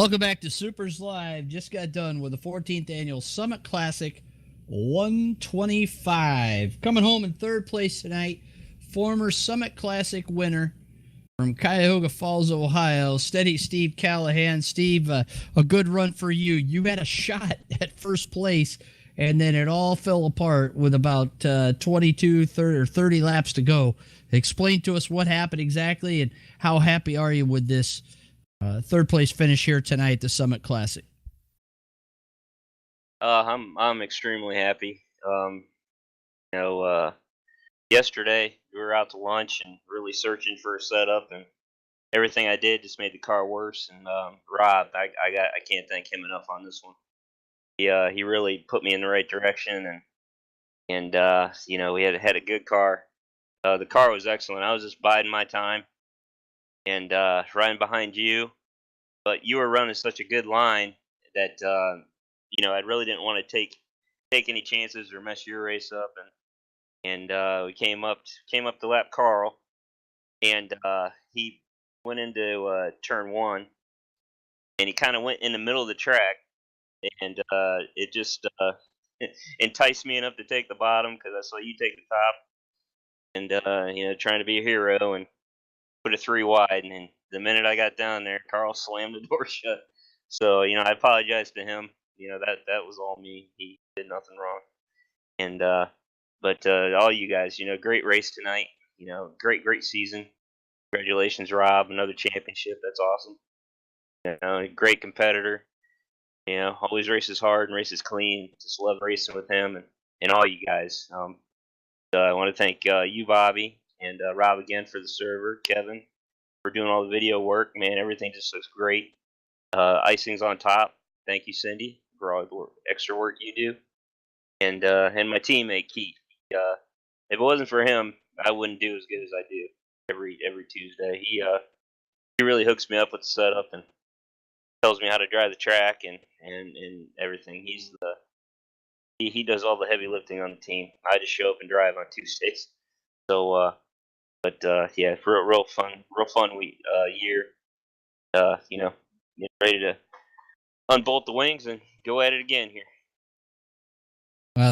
Welcome back to Supers Live. Just got done with the 14th annual Summit Classic 125. Coming home in third place tonight, former Summit Classic winner from Cuyahoga Falls, Ohio, Steady Steve Callahan. Steve, a good run for you. You had a shot at first place, and then it all fell apart with about 22, 30, or 30 laps to go. Explain to us what happened exactly, and how happy are you with this third place finish here tonight at the Summit Classic? I'm extremely happy. You know, yesterday we were out to lunch and really searching for a setup, and everything I did just made the car worse. And Rob, I can't thank him enough on this one. He really put me in the right direction, and we had a good car. The car was excellent. I was just biding my time and riding behind you, but you were running such a good line that I really didn't want to take any chances or mess your race up, and we came up to lap Carl, and he went into turn one, and he kind of went in the middle of the track, and it just enticed me enough to take the bottom because I saw you take the top, and trying to be a hero and put it three wide, and then the minute I got down there, Carl slammed the door shut. So I apologize to him. That was all me. He did nothing wrong. And but all you guys, great race tonight. Great season. Congratulations, Rob. Another championship. That's awesome. Great competitor. Always races hard and races clean. Just love racing with him and all you guys. I want to thank you, Bobby, and Rob again for the server. Kevin for doing all the video work. Man, everything just looks great. Icing's on top. Thank you, Cindy, for all the extra work you do, and my teammate Keith. If it wasn't for him, I wouldn't do as good as I do every Tuesday. He really hooks me up with the setup and tells me how to drive the track and everything. He does all the heavy lifting on the team. I just show up and drive on Tuesdays. So, yeah, for a real fun week, year. Get ready to unbolt the wings and go at it again here.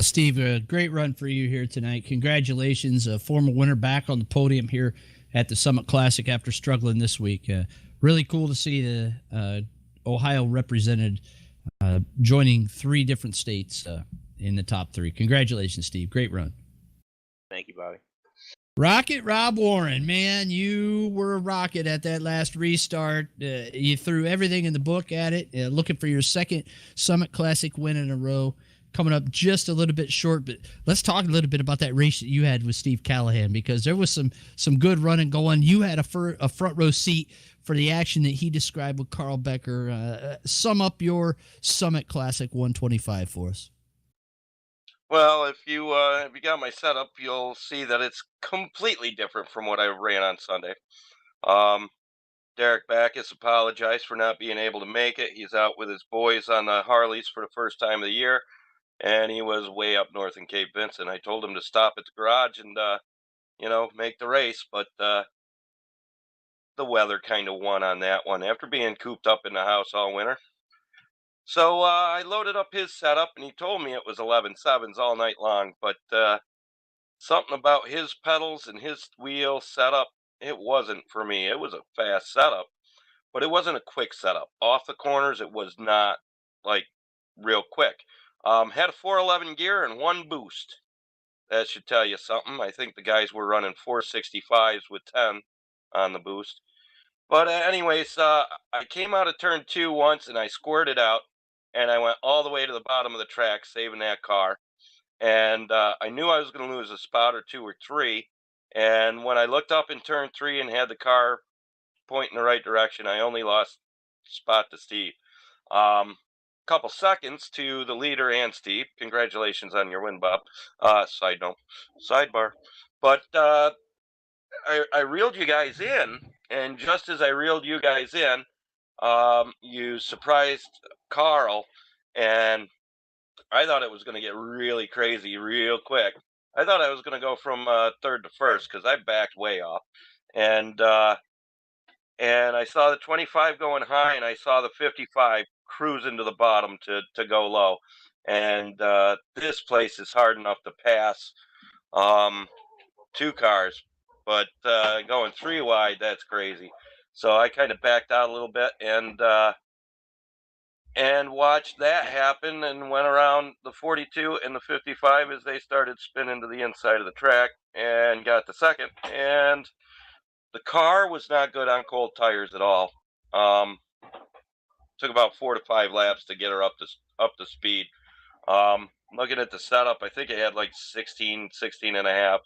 Steve, a great run for you here tonight. Congratulations, a former winner back on the podium here at the Summit Classic after struggling this week. Really cool to see the Ohio represented joining three different states in the top three. Congratulations, Steve. Great run. Thank you, Bobby. Rocket Rob Warren, man, you were a rocket at that last restart. You threw everything in the book at it, looking for your second Summit Classic win in a row. Coming up just a little bit short, but let's talk a little bit about that race that you had with Steve Callahan, because there was some good running going. You had a front row seat for the action that he described with Carl Becker. Sum up your Summit Classic 125 for us. Well, if you got my setup, you'll see that it's completely different from what I ran on Sunday. Derek Backus apologized for not being able to make it. He's out with his boys on the Harleys for the first time of the year, and he was way up north in Cape Vincent. I told him to stop at the garage and make the race, but the weather kind of won on that one after being cooped up in the house all winter. So I loaded up his setup, and he told me it was 11.7s all night long. But something about his pedals and his wheel setup, it wasn't for me. It was a fast setup, but it wasn't a quick setup. Off the corners, it was not like real quick. Had a 411 gear and one boost. That should tell you something. I think the guys were running 465s with 10 on the boost. But anyways, I came out of turn two once, and I squirted out, and I went all the way to the bottom of the track, saving that car. And I knew I was going to lose a spot or two or three. And when I looked up in turn three and had the car point in the right direction, I only lost spot to Steve. Couple seconds to the leader and Steve. Congratulations on your win, Bob. Side note, sidebar. But I reeled you guys in, and just as I reeled you guys in, you surprised Carl, and I thought it was going to get really crazy real quick. I thought I was going to go from third to first because I backed way off, and and I saw the 25 going high, and I saw the 55 cruising to the bottom to go low. And this place is hard enough to pass two cars, but going three wide, that's crazy. So I kind of backed out a little bit and watched that happen, and went around the 42 and the 55 as they started spinning to the inside of the track, and got the second. And the car was not good on cold tires at all. Took about 4 to 5 laps to get her up to speed. Looking at the setup, I think it had like 16 and a half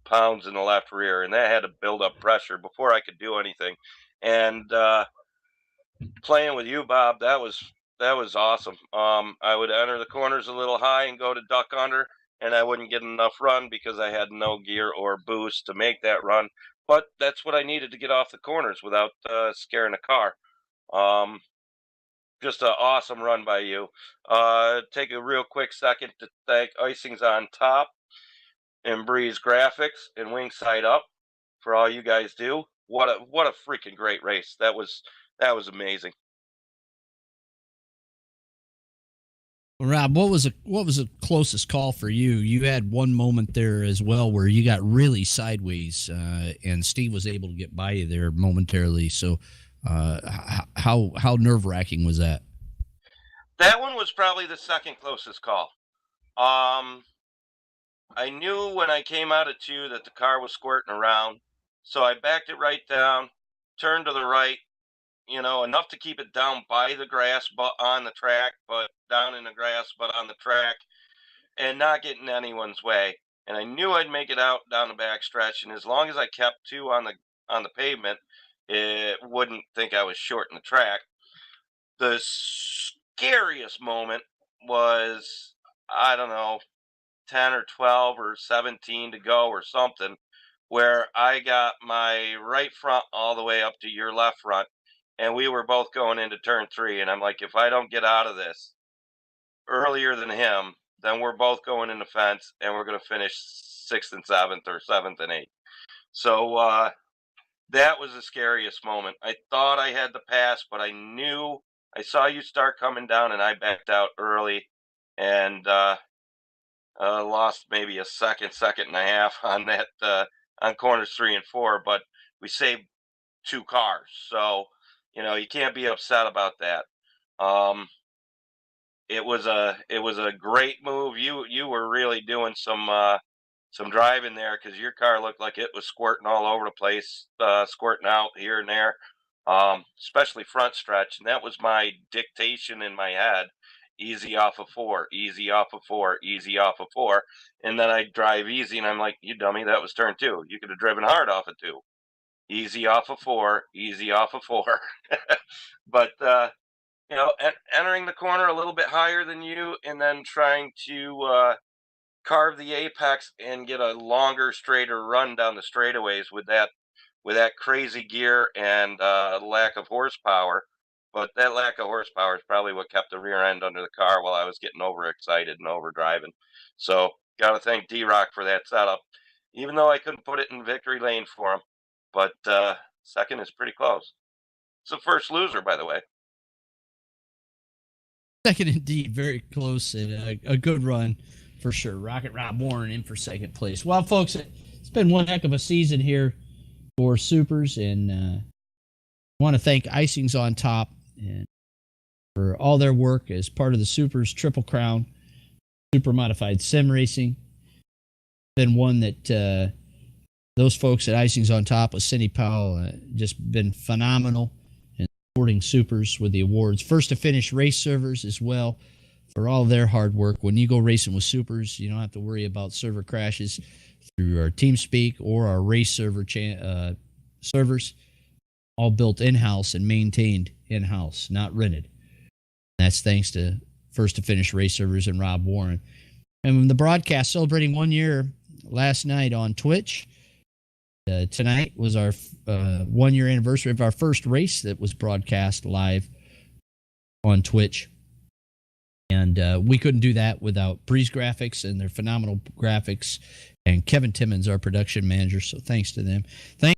pounds in the left rear, and that had to build up pressure before I could do anything. And playing with you, Bob, that was awesome. I would enter the corners a little high and go to duck under, and I wouldn't get enough run because I had no gear or boost to make that run. But that's what I needed to get off the corners without scaring the car. Just an awesome run by you. Take a real quick second to thank Icings on Top and Breeze Graphics and Wing Side Up for all you guys do. What a freaking great race. That was amazing. Rob, what was the closest call for you? You had one moment there as well where you got really sideways, and Steve was able to get by you there momentarily. So, how nerve-wracking was that? That one was probably the second closest call. I knew when I came out of 2 that the car was squirting around, so I backed it right down, turned to the right, enough to keep it down by the grass, but on the track, but down in the grass, but on the track, and not getting anyone's way. And I knew I'd make it out down the back stretch, and as long as I kept 2 on the pavement, it wouldn't think I was shorting the track. The scariest moment was, I don't know, 10 or 12 or 17 to go or something, where I got my right front all the way up to your left front, and we were both going into turn 3, and I'm like, if I don't get out of this earlier than him, then we're both going in the fence, and we're going to finish 6th and 7th or 7th and 8th. So that was the scariest moment. I thought I had the pass, but I saw you start coming down, and I backed out early, and lost maybe a second and a half on that on corners 3 and 4, but we saved 2 cars, so you can't be upset about that. It was a great move. You were really doing some driving there, because your car looked like it was squirting all over the place, squirting out here and there, especially front stretch, and that was my dictation in my head. Easy off of 4, easy off of 4, easy off of 4. And then I drive easy, and I'm like, you dummy, that was turn 2. You could have driven hard off of 2. Easy off of 4, easy off of 4. But, entering the corner a little bit higher than you, and then trying to carve the apex and get a longer, straighter run down the straightaways with that crazy gear and lack of horsepower. But that lack of horsepower is probably what kept the rear end under the car while I was getting overexcited and overdriving. So, got to thank D-Rock for that setup, even though I couldn't put it in victory lane for him. But second is pretty close. It's the first loser, by the way. Second indeed, very close, and a good run for sure. Rocket Rob Warren in for second place. Well, folks, it's been one heck of a season here for Supers, and I want to thank Icings on Top and for all their work as part of the Supers Triple Crown Super Modified Sim Racing. Been one that those folks at Icings on Top with Cindy Powell just been phenomenal in supporting Supers with the awards. First to finish race servers as well for all their hard work. When you go racing with Supers, you don't have to worry about server crashes through our TeamSpeak or our race server servers, all built in-house and maintained in-house, not rented. That's thanks to First to Finish race servers and Rob Warren. And the broadcast celebrating 1 year last night on Twitch. Tonight was our 1 year anniversary of our first race that was broadcast live on Twitch. And we couldn't do that without Breeze Graphics and their phenomenal graphics, and Kevin Timmons, our production manager. So thanks to them. Thanks